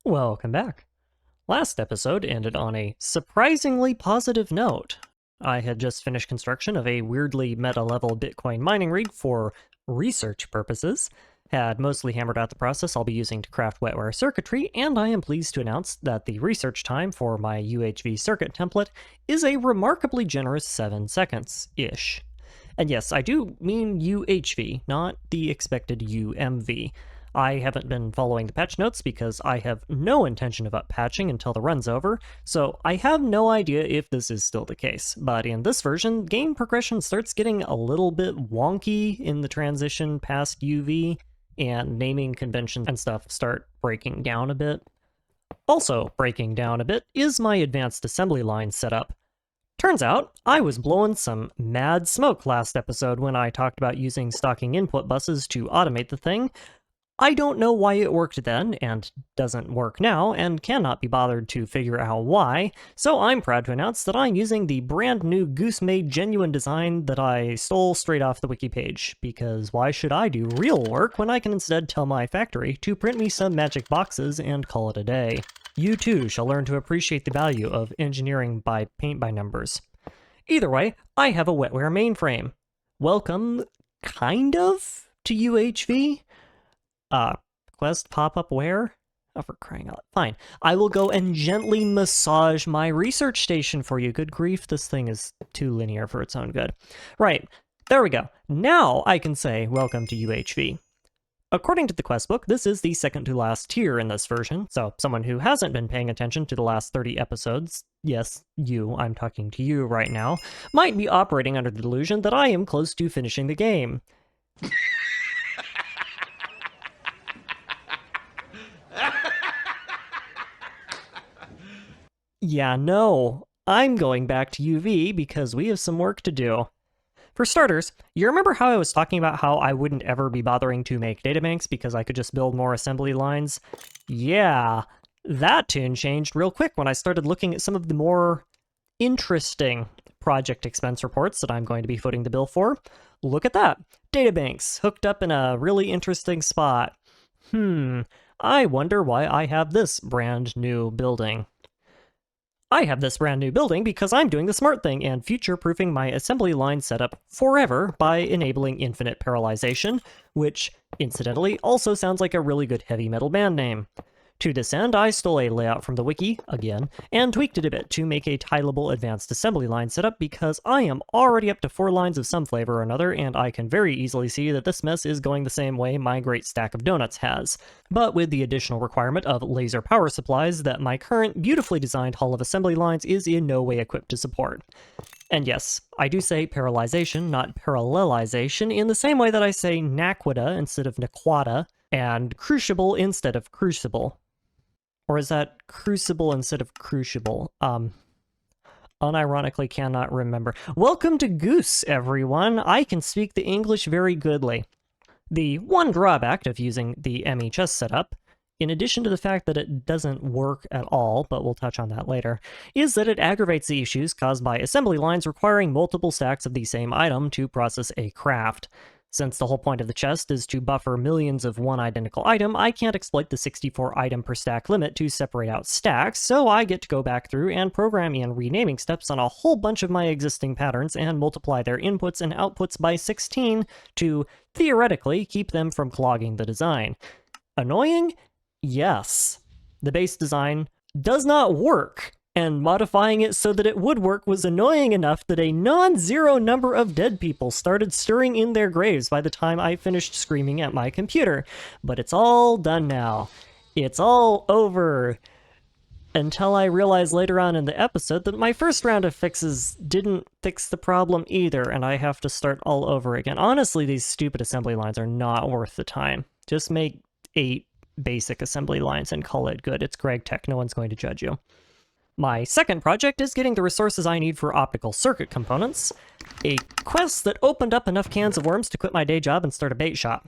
Welcome back. Last episode ended on a surprisingly positive note. I had just finished construction of a weirdly meta-level Bitcoin mining rig for research purposes, had mostly hammered out the process I'll be using to craft wetware circuitry, and I am pleased to announce that the research time for my UHV circuit template is a remarkably generous 7 seconds-ish. And yes, I do mean UHV, not the expected UMV. I haven't been following the patch notes because I have no intention of up-patching until the run's over, so I have no idea if this is still the case. But in this version, game progression starts getting a little bit wonky in the transition past UV, and naming conventions and stuff start breaking down a bit. Also breaking down a bit is my advanced assembly line setup. Turns out, I was blowing some mad smoke last episode when I talked about using stocking input buses to automate the thing. I don't know why it worked then, and doesn't work now, and cannot be bothered to figure out why, so I'm proud to announce that I'm using the brand new Goose-made genuine design that I stole straight off the wiki page, because why should I do real work when I can instead tell my factory to print me some magic boxes and call it a day? You too shall learn to appreciate the value of engineering by paint by numbers. Either way, I have a wetware mainframe. Welcome, kind of, to UHV? Quest pop-up where? Oh, for crying out. Fine. I will go and gently massage my research station for you. Good grief, this thing is too linear for its own good. Right. There we go. Now I can say, welcome to UHV. According to the quest book, this is the second to last tier in this version, so someone who hasn't been paying attention to the last 30 episodes, yes, you, I'm talking to you right now, might be operating under the delusion that I am close to finishing the game. Yeah, no, I'm going back to UV because we have some work to do. For starters, you remember how I was talking about how I wouldn't ever be bothering to make databanks because I could just build more assembly lines? Yeah, that tune changed real quick when I started looking at some of the more interesting project expense reports that I'm going to be footing the bill for. Look at that, databanks hooked up in a really interesting spot. I wonder why I have this brand new building. I have this brand new building because I'm doing the smart thing and future-proofing my assembly line setup forever by enabling infinite parallelization, which, incidentally, also sounds like a really good heavy metal band name. To this end, I stole a layout from the wiki, again, and tweaked it a bit to make a tileable advanced assembly line setup because I am already up to 4 lines of some flavor or another, and I can very easily see that this mess is going the same way my great stack of donuts has, but with the additional requirement of laser power supplies that my current beautifully designed Hall of Assembly lines is in no way equipped to support. And yes, I do say parallelization, not parallelization, in the same way that I say naquita instead of naquata, and crucible instead of crucible. Or is that crucible instead of crucible? Unironically cannot remember. Welcome to Goose, everyone! I can speak the English very goodly. The one drawback of using the MHS setup, in addition to the fact that it doesn't work at all, but we'll touch on that later, is that it aggravates the issues caused by assembly lines requiring multiple stacks of the same item to process a craft. Since the whole point of the chest is to buffer millions of one identical item, I can't exploit the 64 item per stack limit to separate out stacks, so I get to go back through and program in renaming steps on a whole bunch of my existing patterns and multiply their inputs and outputs by 16 to, theoretically, keep them from clogging the design. Annoying? Yes. The base design does not work, and modifying it so that it would work was annoying enough that a non-zero number of dead people started stirring in their graves by the time I finished screaming at my computer. But it's all done now. It's all over. Until I realized later on in the episode that my first round of fixes didn't fix the problem either, and I have to start all over again. Honestly, these stupid assembly lines are not worth the time. Just make 8 basic assembly lines and call it good. It's Gregtech. No one's going to judge you. My second project is getting the resources I need for optical circuit components, a quest that opened up enough cans of worms to quit my day job and start a bait shop.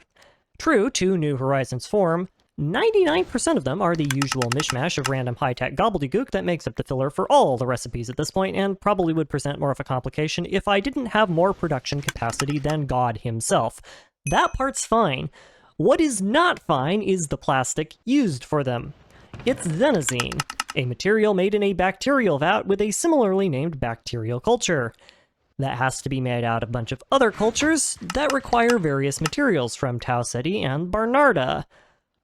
True to New Horizons form, 99% of them are the usual mishmash of random high-tech gobbledygook that makes up the filler for all the recipes at this point, and probably would present more of a complication if I didn't have more production capacity than God himself. That part's fine. What is not fine is the plastic used for them. It's xenazine, a material made in a bacterial vat with a similarly named bacterial culture. That has to be made out of a bunch of other cultures that require various materials from Tau Ceti and Barnarda.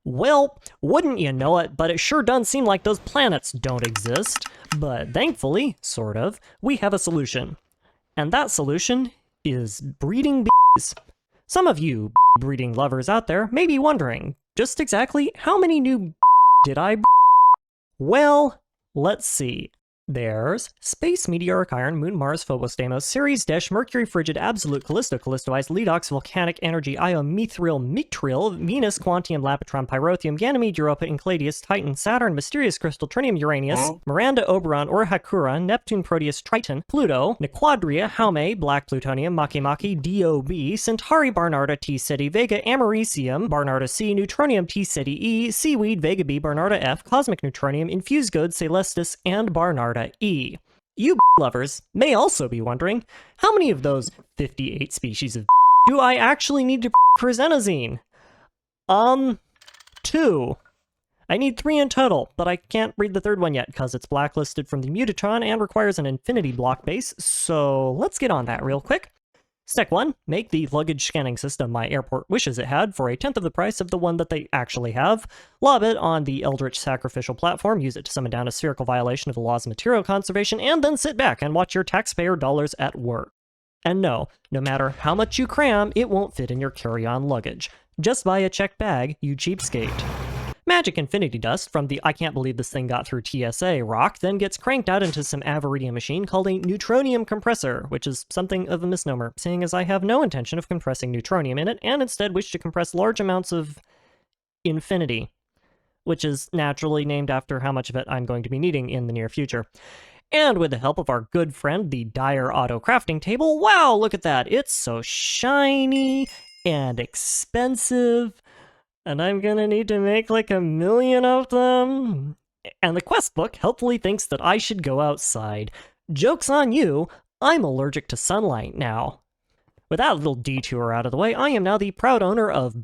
Well, wouldn't you know it, but it sure does seem like those planets don't exist. But thankfully, sort of, we have a solution. And that solution is breeding bees. Some of you breeding lovers out there may be wondering, just exactly how many new did I breed? Well, let's see. There's Space Meteoric Iron, Moon, Mars, Phobos, Deimos, Ceres, Desh, Mercury, Frigid, Absolute, Callisto, Callisto Ice, Ledox, Volcanic, Energy, Io, Mithril, Mithril, Venus, Quantium, Lapitron, Pyrotheum, Ganymede, Europa, Enceladus, Titan, Saturn, Mysterious Crystal, Trinium, Uranus, Miranda, Oberon, Orihakura, Neptune, Proteus, Triton, Pluto, Nequadria, Haume, Black Plutonium, Makemake, DOB, Centauri, Barnarda, T Ceti, Vega, Americium, Barnarda C, Neutronium, T Ceti E, Seaweed, Vega B, Barnarda F, Cosmic Neutronium, Infused Good, Celestis, and Barnarda E. You lovers may also be wondering, how many of those 58 species of do I actually need to for xenazine? 2. I need 3 in total, but I can't read the third one yet because it's blacklisted from the Mutatron and requires an infinity block base, so let's get on that real quick. Step 1, make the luggage scanning system my airport wishes it had for 1/10 of the price of the one that they actually have. Lob it on the Eldritch Sacrificial platform, use it to summon down a spherical violation of the laws of material conservation, and then sit back and watch your taxpayer dollars at work. And no matter how much you cram, it won't fit in your carry-on luggage. Just buy a checked bag, you cheapskate. Magic infinity dust from the I can't believe this thing got through TSA rock then gets cranked out into some Aviridium machine called a neutronium compressor, which is something of a misnomer, seeing as I have no intention of compressing neutronium in it and instead wish to compress large amounts of infinity, which is naturally named after how much of it I'm going to be needing in the near future. And with the help of our good friend, the Dyer Auto Crafting Table, wow, look at that! It's so shiny and expensive. And I'm gonna need to make like 1 million of them. And the quest book helpfully thinks that I should go outside. Joke's on you, I'm allergic to sunlight now. With that little detour out of the way, I am now the proud owner of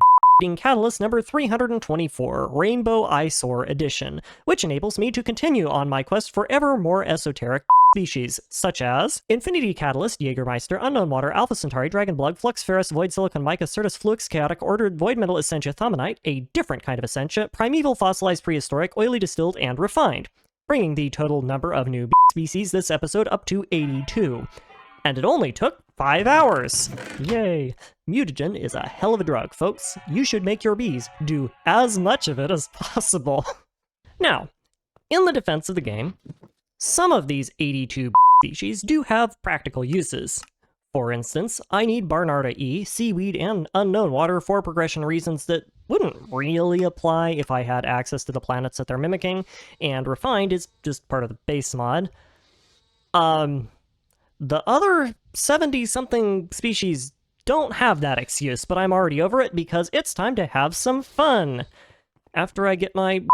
Catalyst number 324, Rainbow Eyesore Edition, which enables me to continue on my quest for ever more esoteric species, such as Infinity Catalyst, Jägermeister, Unknown Water, Alpha Centauri, Dragonblood, Flux Ferris, Void Silicon Mica, Certus Flux, Chaotic, Ordered, Void Metal Essentia Thaumonite, a different kind of Essentia, Primeval, Fossilized, Prehistoric, Oily Distilled, and Refined, bringing the total number of new species this episode up to 82. And it only took 5 hours! Yay! Mutagen is a hell of a drug, folks. You should make your bees do as much of it as possible. Now, in the defense of the game, some of these 82 species do have practical uses. For instance, I need Barnarda E, Seaweed, and Unknown Water for progression reasons that wouldn't really apply if I had access to the planets that they're mimicking, and Refined is just part of the base mod. The other 70-something species don't have that excuse, but I'm already over it because it's time to have some fun! After I get my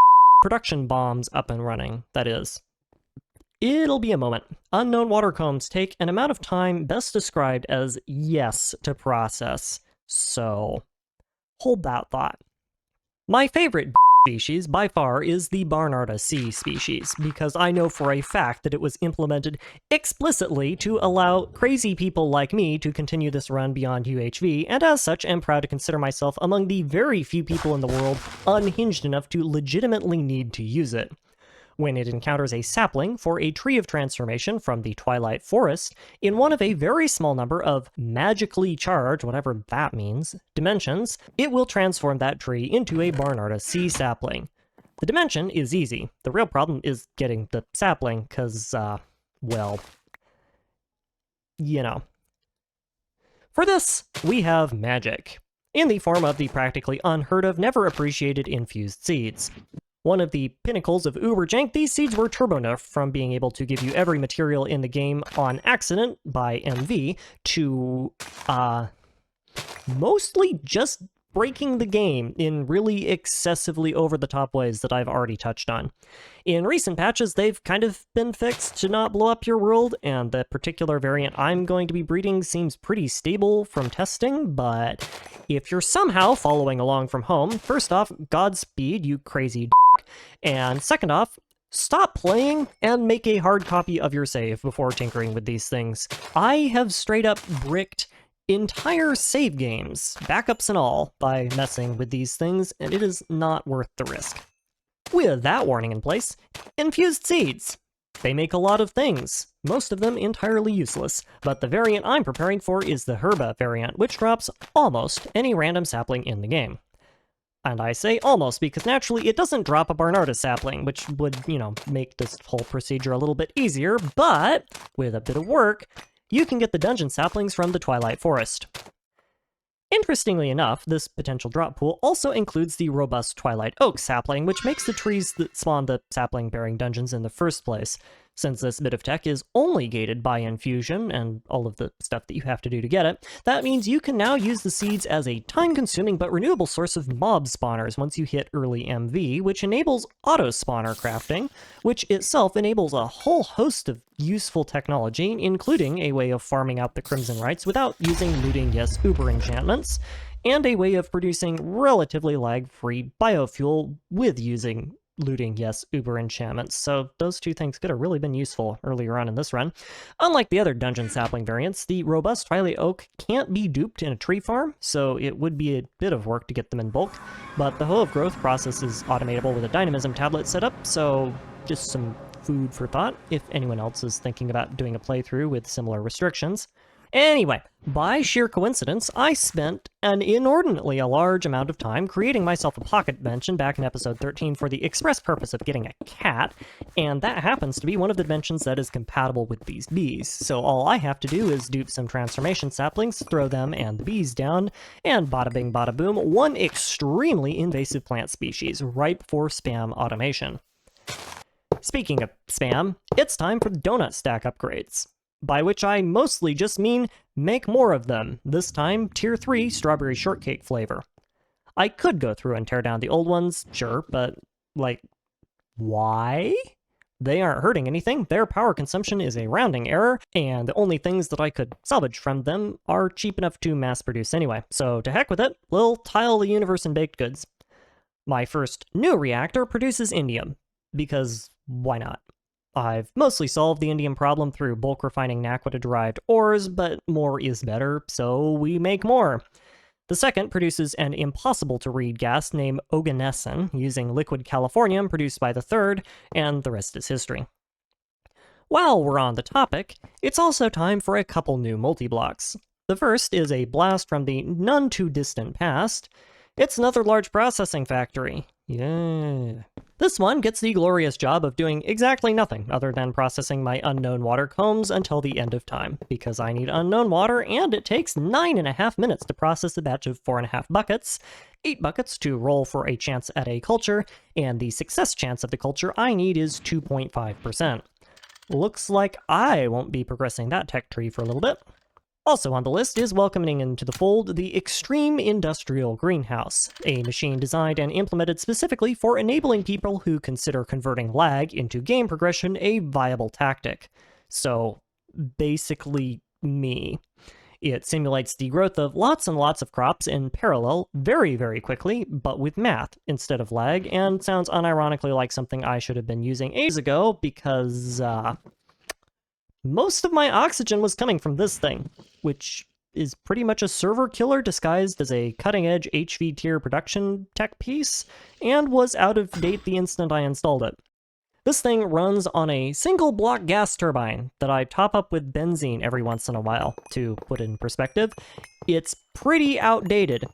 production bombs up and running, that is. It'll be a moment. Unknown water combs take an amount of time best described as yes to process, so hold that thought. My favorite species by far is the Barnarda C species, because I know for a fact that it was implemented explicitly to allow crazy people like me to continue this run beyond UHV, and as such am proud to consider myself among the very few people in the world unhinged enough to legitimately need to use it. When it encounters a sapling for a tree of transformation from the Twilight Forest, in one of a very small number of magically charged, whatever that means, dimensions, it will transform that tree into a Barnarda C sapling. The dimension is easy. The real problem is getting the sapling, cause, well, you know. For this, we have magic, in the form of the practically unheard of, never appreciated infused seeds. One of the pinnacles of uber jank, these seeds were turbo nerfed from being able to give you every material in the game on accident by MV to, mostly just breaking the game in really excessively over-the-top ways that I've already touched on. In recent patches, they've kind of been fixed to not blow up your world, and the particular variant I'm going to be breeding seems pretty stable from testing, but If you're somehow following along from home, first off, Godspeed, you crazy and second off, stop playing and make a hard copy of your save before tinkering with these things. I have straight up bricked entire save games, backups and all, by messing with these things, and it is not worth the risk. With that warning in place, infused seeds. They make a lot of things, most of them entirely useless, but the variant I'm preparing for is the herba variant, which drops almost any random sapling in the game. And I say almost because naturally it doesn't drop a Barnarda sapling, which would, make this whole procedure a little bit easier, but with a bit of work, you can get the dungeon saplings from the Twilight Forest. Interestingly enough, this potential drop pool also includes the robust Twilight Oak sapling, which makes the trees that spawn the sapling-bearing dungeons in the first place. Since this bit of tech is only gated by infusion and all of the stuff that you have to do to get it, that means you can now use the seeds as a time-consuming but renewable source of mob spawners once you hit early MV, which enables auto-spawner crafting, which itself enables a whole host of useful technology, including a way of farming out the Crimson Rites without using looting yes uber enchantments, and a way of producing relatively lag-free biofuel with using looting, yes, uber enchantments, so those two things could have really been useful earlier on in this run. Unlike the other dungeon sapling variants, the robust Twilight Oak can't be duped in a tree farm, so it would be a bit of work to get them in bulk, but the Hoe of Growth process is automatable with a dynamism tablet setup, so just some food for thought if anyone else is thinking about doing a playthrough with similar restrictions. Anyway, by sheer coincidence, I spent an inordinately large amount of time creating myself a pocket dimension back in episode 13 for the express purpose of getting a cat, and that happens to be one of the dimensions that is compatible with these bees. So all I have to do is dupe some transformation saplings, throw them and the bees down, and bada bing bada boom, one extremely invasive plant species, ripe for spam automation. Speaking of spam, it's time for the donut stack upgrades. By which I mostly just mean make more of them, this time tier 3 strawberry shortcake flavor. I could go through and tear down the old ones, sure, but, why? They aren't hurting anything, their power consumption is a rounding error, and the only things that I could salvage from them are cheap enough to mass produce anyway, so to heck with it, we'll tile the universe in baked goods. My first new reactor produces indium, because why not? I've mostly solved the indium problem through bulk refining Naquita-derived ores, but more is better, so we make more. The second produces an impossible-to-read gas named oganescen, using liquid californium produced by the third, and the rest is history. While we're on the topic, it's also time for a couple new multi-blocks. The first is a blast from the none-too-distant past. It's another large processing factory. Yeah. This one gets the glorious job of doing exactly nothing other than processing my unknown water combs until the end of time, because I need unknown water and it takes 9.5 minutes to process a batch of 4.5 buckets, 8 buckets to roll for a chance at a culture, and the success chance of the culture I need is 2.5%. Looks like I won't be progressing that tech tree for a little bit. Also on the list is welcoming into the fold the Extreme Industrial Greenhouse, a machine designed and implemented specifically for enabling people who consider converting lag into game progression a viable tactic. So, basically me. It simulates the growth of lots and lots of crops in parallel very, very quickly, but with math instead of lag, and sounds unironically like something I should have been using ages ago because, most of my oxygen was coming from this thing, which is pretty much a server killer disguised as a cutting-edge HV tier production tech piece, and was out of date the instant I installed it. This thing runs on a single block gas turbine that I top up with benzene every once in a while. To put in perspective, it's pretty outdated.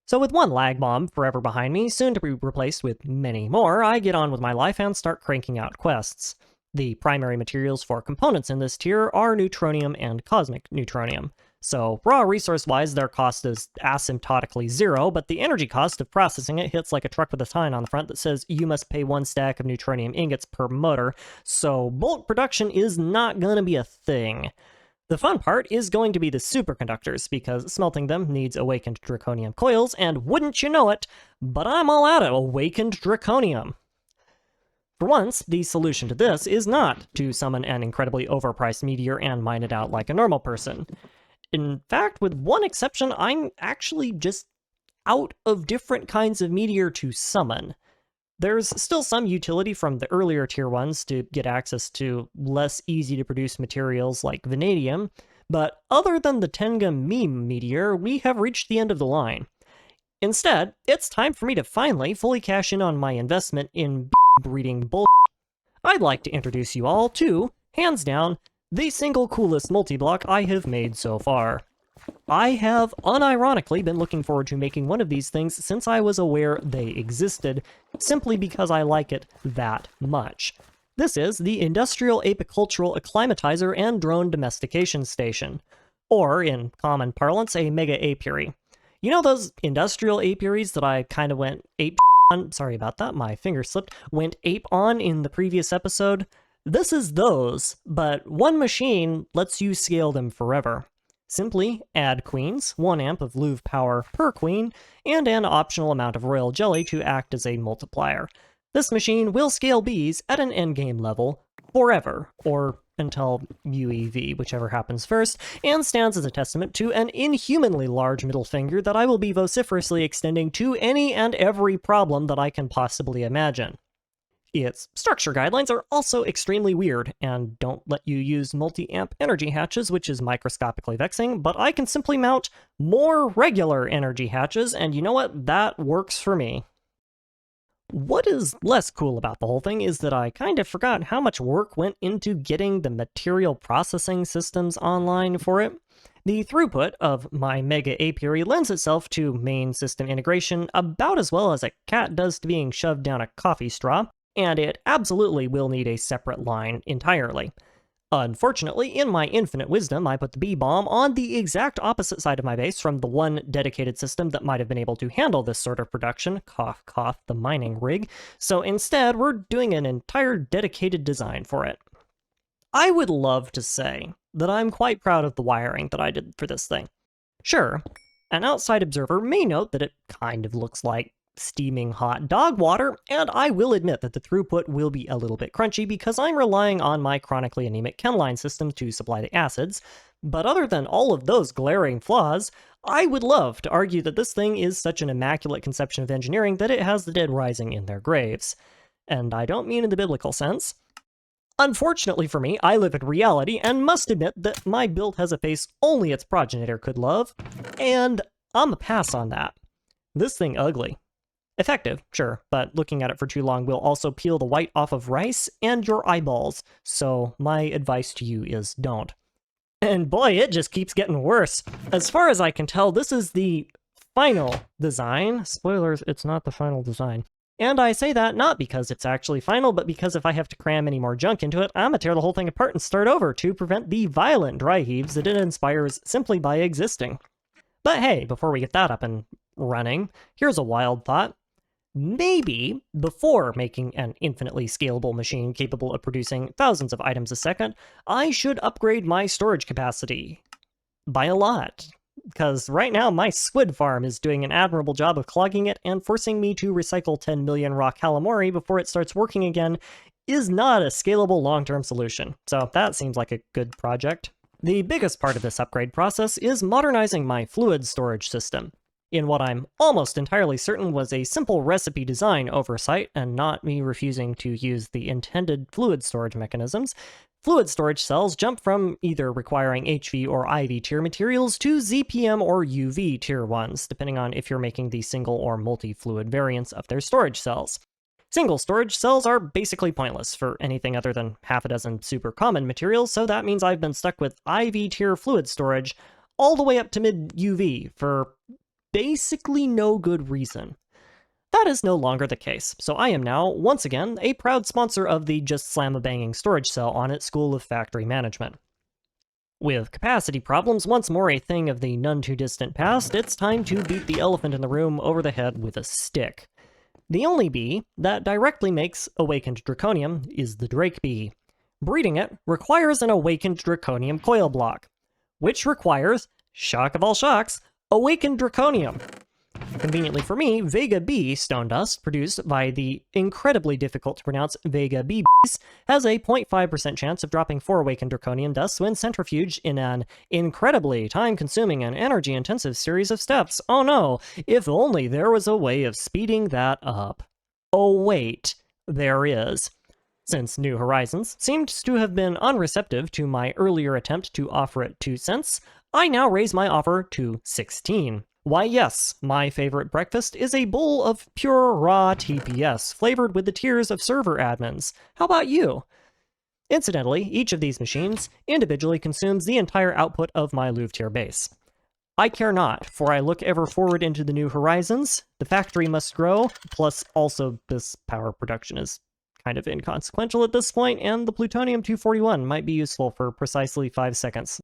So with one lag bomb forever behind me, soon to be replaced with many more, I get on with my life and start cranking out quests. The primary materials for components in this tier are neutronium and cosmic neutronium. So raw resource-wise, their cost is asymptotically 0, but the energy cost of processing it hits like a truck with a sign on the front that says you must pay 1 stack of neutronium ingots per motor, so bulk production is not gonna be a thing. The fun part is going to be the superconductors, because smelting them needs awakened draconium coils, and wouldn't you know it, but I'm all out of awakened draconium. For once, the solution to this is not to summon an incredibly overpriced meteor and mine it out like a normal person. In fact, with one exception, I'm actually just out of different kinds of meteor to summon. There's still some utility from the earlier tier ones to get access to less easy to produce materials like vanadium, but other than the Tenga meme meteor, we have reached the end of the line. Instead, it's time for me to finally fully cash in on my investment in breeding bull. I'd like to introduce you all to, hands down, the single coolest multi-block I have made so far. I have unironically been looking forward to making one of these things since I was aware they existed, simply because I like it that much. This is the Industrial Apicultural Acclimatizer and Drone Domestication Station, or in common parlance, a mega apiary. You know those industrial apiaries that I kind of went ape on? Sorry about that, my finger slipped. Went ape on in the previous episode? This is those, but one machine lets you scale them forever. Simply add queens, 1 amp of Louvre power per queen, and an optional amount of royal jelly to act as a multiplier. This machine will scale bees at an endgame level forever, or until UEV, whichever happens first, and stands as a testament to an inhumanly large middle finger that I will be vociferously extending to any and every problem that I can possibly imagine. Its structure guidelines are also extremely weird, and don't let you use multi-amp energy hatches, which is microscopically vexing, but I can simply mount more regular energy hatches, and you know what? That works for me. What is less cool about the whole thing is that I kind of forgot how much work went into getting the material processing systems online for it. The throughput of my mega apiary lends itself to main system integration about as well as a cat does to being shoved down a coffee straw, and it absolutely will need a separate line entirely. Unfortunately, in my infinite wisdom, I put the bee bomb on the exact opposite side of my base from the one dedicated system that might have been able to handle this sort of production, cough cough, the mining rig, so instead we're doing an entire dedicated design for it. I would love to say that I'm quite proud of the wiring that I did for this thing. Sure, an outside observer may note that it kind of looks like steaming hot dog water, and I will admit that the throughput will be a little bit crunchy because I'm relying on my chronically anemic chemline system to supply the acids, but other than all of those glaring flaws, I would love to argue that this thing is such an immaculate conception of engineering that it has the dead rising in their graves. And I don't mean in the biblical sense. Unfortunately for me, I live in reality and must admit that my build has a face only its progenitor could love, and I'm a pass on that. This thing ugly. Effective, sure, but looking at it for too long will also peel the white off of rice and your eyeballs, so my advice to you is don't. And boy, it just keeps getting worse. As far as I can tell, this is the final design. Spoilers, it's not the final design. And I say that not because it's actually final, but because if I have to cram any more junk into it, I'm gonna tear the whole thing apart and start over to prevent the violent dry heaves that it inspires simply by existing. But hey, before we get that up and running, here's a wild thought. Maybe, before making an infinitely scalable machine capable of producing thousands of items a second, I should upgrade my storage capacity. By a lot. Because right now my squid farm is doing an admirable job of clogging it, and forcing me to recycle 10 million raw calamari before it starts working again is not a scalable long-term solution. So that seems like a good project. The biggest part of this upgrade process is modernizing my fluid storage system. In what I'm almost entirely certain was a simple recipe design oversight, and not me refusing to use the intended fluid storage mechanisms, fluid storage cells jump from either requiring HV or IV tier materials to ZPM or UV tier ones, depending on if you're making the single or multi-fluid variants of their storage cells. Single storage cells are basically pointless for anything other than half a dozen super common materials, so that means I've been stuck with IV tier fluid storage all the way up to mid-UV for basically no good reason. That is no longer the case, so I am now, once again, a proud sponsor of the Just Slam a Banging Storage Cell on its School of Factory Management. With capacity problems once more a thing of the none-too-distant past, it's time to beat the elephant in the room over the head with a stick. The only bee that directly makes awakened draconium is the drake bee. Breeding it requires an awakened draconium coil block, which requires, shock of all shocks, awakened draconium. Conveniently for me, Vega B stone dust, produced by the incredibly difficult to pronounce Vega BBs, has a 0.5% chance of dropping 4 awakened draconium dust when centrifuged in an incredibly time-consuming and energy-intensive series of steps. Oh no, if only there was a way of speeding that up. Oh wait, there is. Since New Horizons seemed to have been unreceptive to my earlier attempt to offer it 2 cents, I now raise my offer to 16. Why yes, my favorite breakfast is a bowl of pure raw TPS flavored with the tears of server admins. How about you? Incidentally, each of these machines individually consumes the entire output of my Louvre tier base. I care not, for I look ever forward into the New Horizons, the factory must grow, plus also this power production is kind of inconsequential at this point, and the plutonium-241 might be useful for precisely 5 seconds.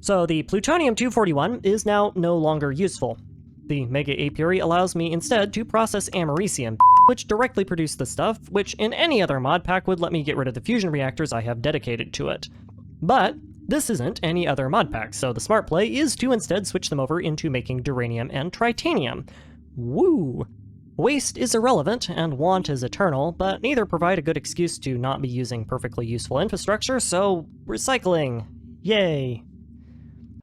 So the plutonium-241 is now no longer useful. The Mega Apiary allows me instead to process americium, which directly produce the stuff, which in any other mod pack would let me get rid of the fusion reactors I have dedicated to it. But this isn't any other mod pack, so the smart play is to instead switch them over into making duranium and tritanium. Woo! Waste is irrelevant, and want is eternal, but neither provide a good excuse to not be using perfectly useful infrastructure, so recycling. Yay!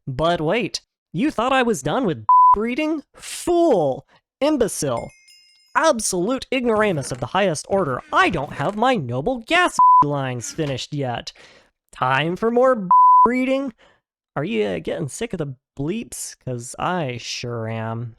But wait, you thought I was done with breeding? Fool! Imbecile! Absolute ignoramus of the highest order, I don't have my noble gas lines finished yet. Time for more breeding? Are you getting sick of the bleeps? 'Cause I sure am.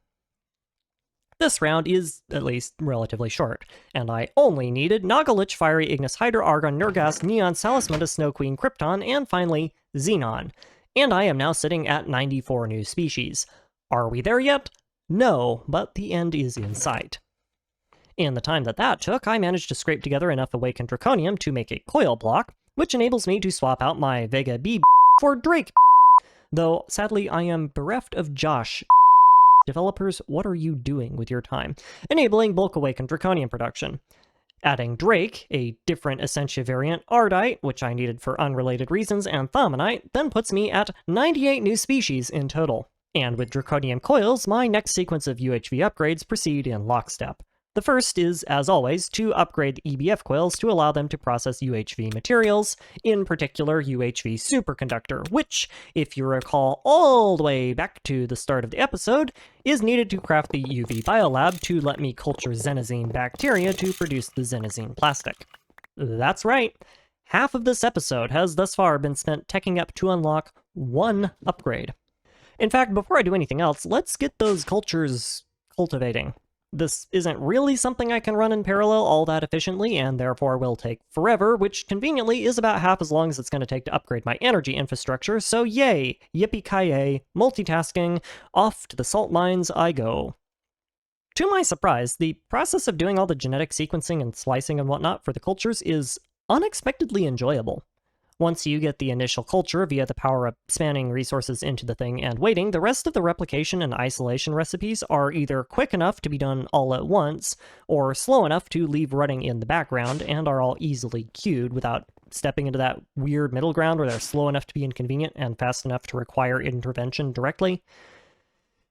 This round is, at least, relatively short, and I only needed Nagalich, Fiery, Ignis, Hydra, Argon, Nurgas, Neon, Salasmunda, Snow Queen, Krypton, and finally, Xenon. And I am now sitting at 94 new species. Are we there yet? No, but the end is in sight. In the time that took, I managed to scrape together enough awakened draconium to make a coil block, which enables me to swap out my Vega B for Drake. Though, sadly, I am bereft of Josh. Developers, what are you doing with your time? Enabling bulk awakened draconium production. Adding Drake, a different Essentia variant, Ardite, which I needed for unrelated reasons, and Thaumonite, then puts me at 98 new species in total. And with draconium coils, my next sequence of UHV upgrades proceed in lockstep. The first is, as always, to upgrade the EBF coils to allow them to process UHV materials, in particular UHV superconductor, which, if you recall all the way back to the start of the episode, is needed to craft the UV biolab to let me culture xenazine bacteria to produce the xenazine plastic. That's right, half of this episode has thus far been spent teching up to unlock one upgrade. In fact, before I do anything else, let's get those cultures cultivating. This isn't really something I can run in parallel all that efficiently, and therefore will take forever, which conveniently is about half as long as it's going to take to upgrade my energy infrastructure, so yay! Yippee-ki-yay, multitasking, off to the salt mines I go. To my surprise, the process of doing all the genetic sequencing and slicing and whatnot for the cultures is unexpectedly enjoyable. Once you get the initial culture via the power of spanning resources into the thing and waiting, the rest of the replication and isolation recipes are either quick enough to be done all at once, or slow enough to leave running in the background, and are all easily queued without stepping into that weird middle ground where they're slow enough to be inconvenient and fast enough to require intervention directly.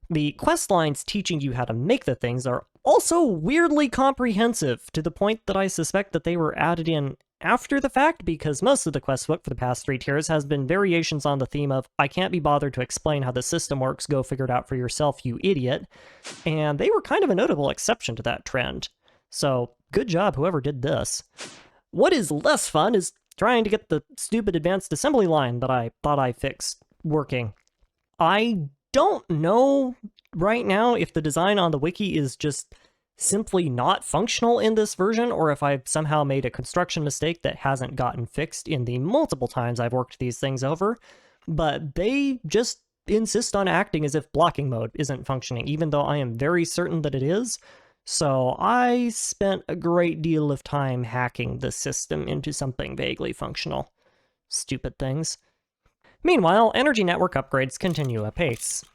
The quest lines teaching you how to make the things are also weirdly comprehensive, to the point that I suspect that they were added in after the fact, because most of the quest book for the past 3 tiers has been variations on the theme of, I can't be bothered to explain how the system works, go figure it out for yourself, you idiot, and they were kind of a notable exception to that trend. So, good job whoever did this. What is less fun is trying to get the stupid advanced assembly line that I thought I fixed working. I don't know right now if the design on the wiki is just simply not functional in this version, or if I've somehow made a construction mistake that hasn't gotten fixed in the multiple times I've worked these things over, but they just insist on acting as if blocking mode isn't functioning, even though I am very certain that it is. So I spent a great deal of time hacking the system into something vaguely functional. Stupid things. Meanwhile, energy network upgrades continue apace.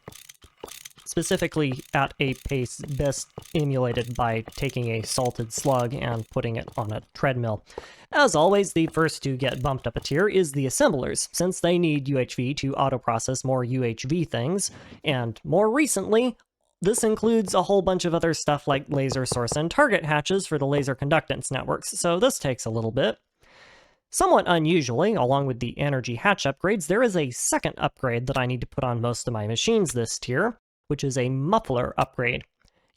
Specifically at a pace best emulated by taking a salted slug and putting it on a treadmill. As always, the first to get bumped up a tier is the assemblers, since they need UHV to auto-process more UHV things, and more recently, This includes a whole bunch of other stuff like laser source and target hatches for the laser conductance networks, so this takes a little bit. Somewhat unusually, along with the energy hatch upgrades, there is a second upgrade that I need to put on most of my machines this tier, which is a muffler upgrade.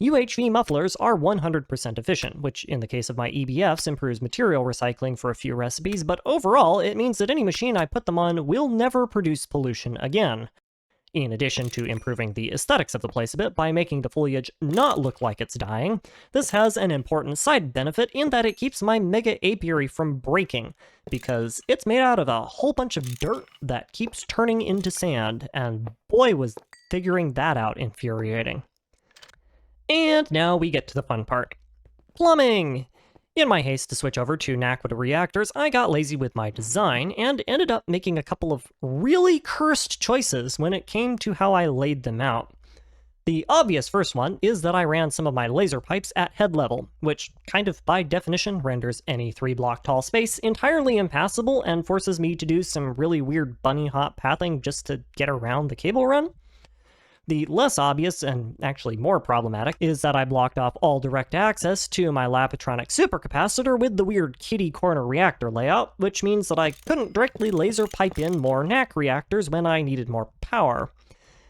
UHV mufflers are 100% efficient, which in the case of my EBFs improves material recycling for a few recipes, but overall it means that any machine I put them on will never produce pollution again. In addition to improving the aesthetics of the place a bit by making the foliage not look like it's dying, this has an important side benefit in that it keeps my mega apiary from breaking, because it's made out of a whole bunch of dirt that keeps turning into sand, and boy was figuring that out infuriating. And now we get to the fun part. Plumbing! In my haste to switch over to Naquita reactors, I got lazy with my design and ended up making a couple of really cursed choices when it came to how I laid them out. The obvious first one is that I ran some of my laser pipes at head level, which kind of by definition renders any 3-block tall space entirely impassable and forces me to do some really weird bunny hop pathing just to get around the cable run. The less obvious, and actually more problematic, is that I blocked off all direct access to my Lapitronic supercapacitor with the weird kitty corner reactor layout, which means that I couldn't directly laser pipe in more NAC reactors when I needed more power.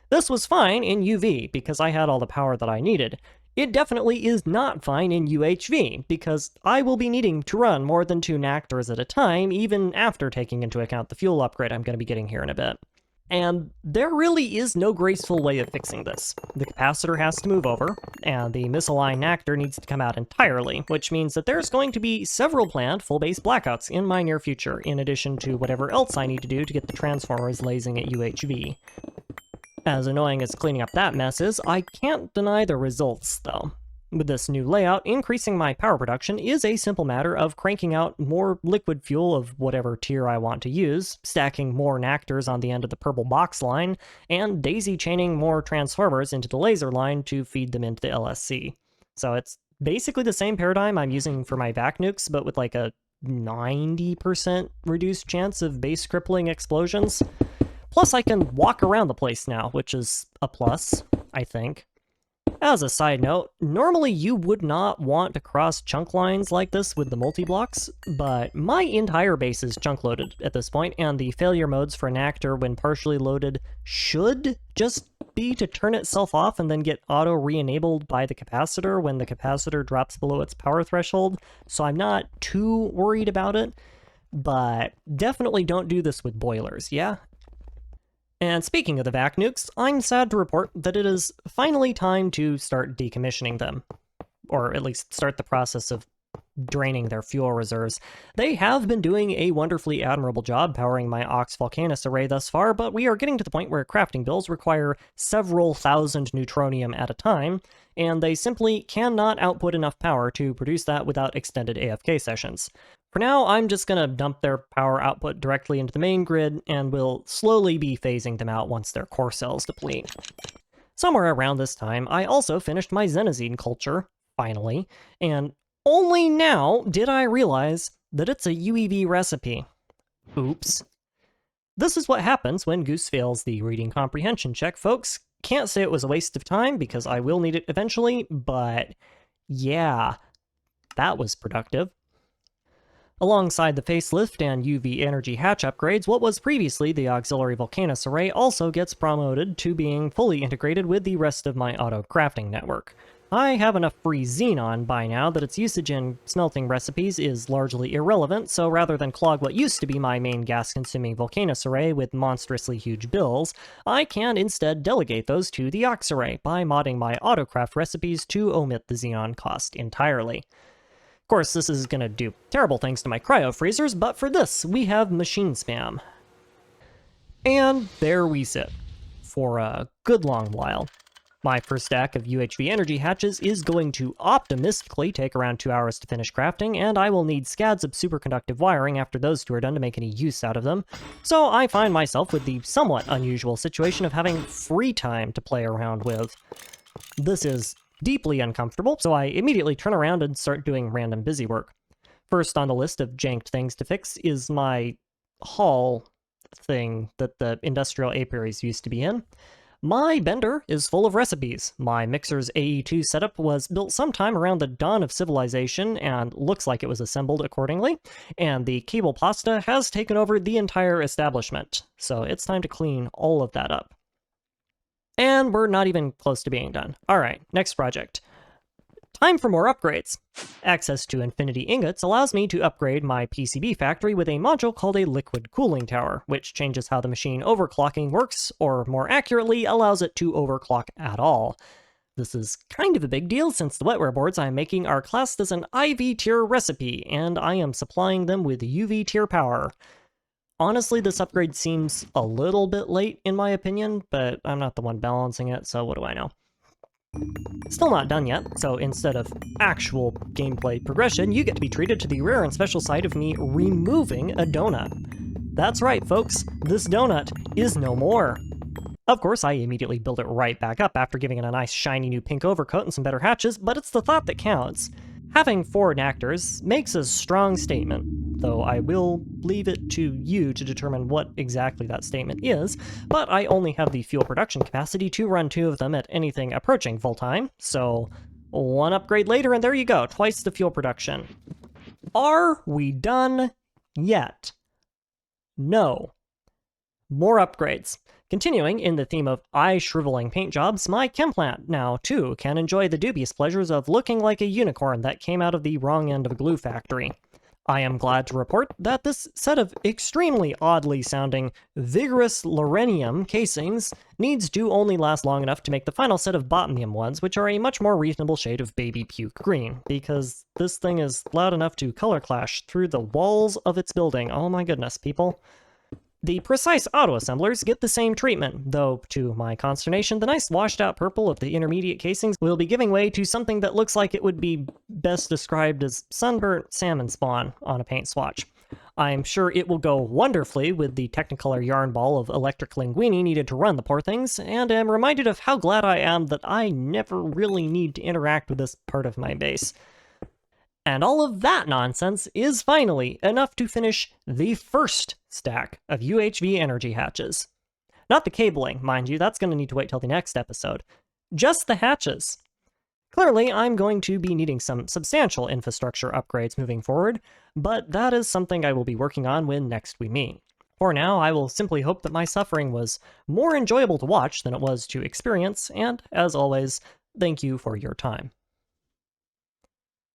This was fine in UV, because I had all the power that I needed. It definitely is not fine in UHV, because I will be needing to run more than 2 NACtors at a time, even after taking into account the fuel upgrade I'm going to be getting here in a bit. And there really is no graceful way of fixing this. The capacitor has to move over, and the misaligned actor needs to come out entirely, which means that there's going to be several planned full-base blackouts in my near future, in addition to whatever else I need to do to get the transformers lasing at UHV. As annoying as cleaning up that mess is, I can't deny the results, though. With this new layout, increasing my power production is a simple matter of cranking out more liquid fuel of whatever tier I want to use, stacking more NACtors on the end of the purple box line, and daisy-chaining more transformers into the laser line to feed them into the LSC. So it's basically the same paradigm I'm using for my vac nukes, but with like a 90% reduced chance of base crippling explosions. Plus I can walk around the place now, which is a plus, I think. As a side note, normally you would not want to cross chunk lines like this with the multi-blocks, but my entire base is chunk loaded at this point, and the failure modes for an actor when partially loaded should just be to turn itself off and then get auto re-enabled by the capacitor when the capacitor drops below its power threshold, so I'm not too worried about it, but definitely don't do this with boilers, yeah? And speaking of the vac nukes, I'm sad to report that it is finally time to start decommissioning them. Or at least start the process of draining their fuel reserves. They have been doing a wonderfully admirable job powering my Ox Volcanus array thus far, but we are getting to the point where crafting bills require several thousand neutronium at a time, and they simply cannot output enough power to produce that without extended AFK sessions. For now, I'm just gonna dump their power output directly into the main grid, and will slowly be phasing them out once their core cells deplete. Somewhere around this time, I also finished my Xenazine culture, finally, and only now did I realize that it's a UEV recipe. Oops. This is what happens when Goose fails the reading comprehension check, folks. Can't say it was a waste of time, because I will need it eventually, but yeah, that was productive. Alongside the facelift and UV energy hatch upgrades, what was previously the auxiliary Volcanus array also gets promoted to being fully integrated with the rest of my auto crafting network. I have enough free xenon by now that its usage in smelting recipes is largely irrelevant, so rather than clog what used to be my main gas-consuming Volcanus array with monstrously huge bills, I can instead delegate those to the Ox array by modding my autocraft recipes to omit the xenon cost entirely. Of course, this is going to do terrible things to my cryo freezers, but for this, we have machine spam. And there we sit, for a good long while. My first stack of UHV energy hatches is going to optimistically take around 2 hours to finish crafting, and I will need scads of superconductive wiring after those two are done to make any use out of them, so I find myself with the somewhat unusual situation of having free time to play around with. This is deeply uncomfortable, so I immediately turn around and start doing random busy work. First on the list of janked things to fix is my hall thing that the industrial apiaries used to be in. My bender is full of recipes. My mixer's AE2 setup was built sometime around the dawn of civilization and looks like it was assembled accordingly, and the cable pasta has taken over the entire establishment, so it's time to clean all of that up. And we're not even close to being done. Alright, next project. Time for more upgrades. Access to Infinity Ingots allows me to upgrade my PCB factory with a module called a liquid cooling tower, which changes how the machine overclocking works, or more accurately, allows it to overclock at all. This is kind of a big deal since the wetware boards I'm making are classed as an IV tier recipe, and I am supplying them with UV tier power. Honestly, this upgrade seems a little bit late in my opinion, but I'm not the one balancing it, so what do I know? Still not done yet, so instead of actual gameplay progression, you get to be treated to the rare and special sight of me removing a donut. That's right, folks, this donut is no more. Of course, I immediately build it right back up after giving it a nice shiny new pink overcoat and some better hatches, but it's the thought that counts. Having 4 reactors makes a strong statement, though I will leave it to you to determine what exactly that statement is, but I only have the fuel production capacity to run 2 of them at anything approaching full time, so 1 upgrade later and there you go, twice the fuel production. Are we done yet? No. More upgrades. Continuing in the theme of eye-shriveling paint jobs, my chem plant now, too, can enjoy the dubious pleasures of looking like a unicorn that came out of the wrong end of a glue factory. I am glad to report that this set of extremely oddly sounding vigorous Lorenium casings needs to only last long enough to make the final set of botanium ones, which are a much more reasonable shade of baby puke green, because this thing is loud enough to color clash through the walls of its building. Oh my goodness, people. The precise auto-assemblers get the same treatment, though, to my consternation, the nice washed-out purple of the intermediate casings will be giving way to something that looks like it would be best described as sunburnt salmon spawn on a paint swatch. I'm sure it will go wonderfully with the Technicolor yarn ball of electric linguini needed to run the poor things, and am reminded of how glad I am that I never really need to interact with this part of my base. And all of that nonsense is finally enough to finish the first stack of UHV energy hatches. Not the cabling, mind you, that's going to need to wait till the next episode. Just the hatches. Clearly, I'm going to be needing some substantial infrastructure upgrades moving forward, but that is something I will be working on when next we meet. For now, I will simply hope that my suffering was more enjoyable to watch than it was to experience, and, as always, thank you for your time.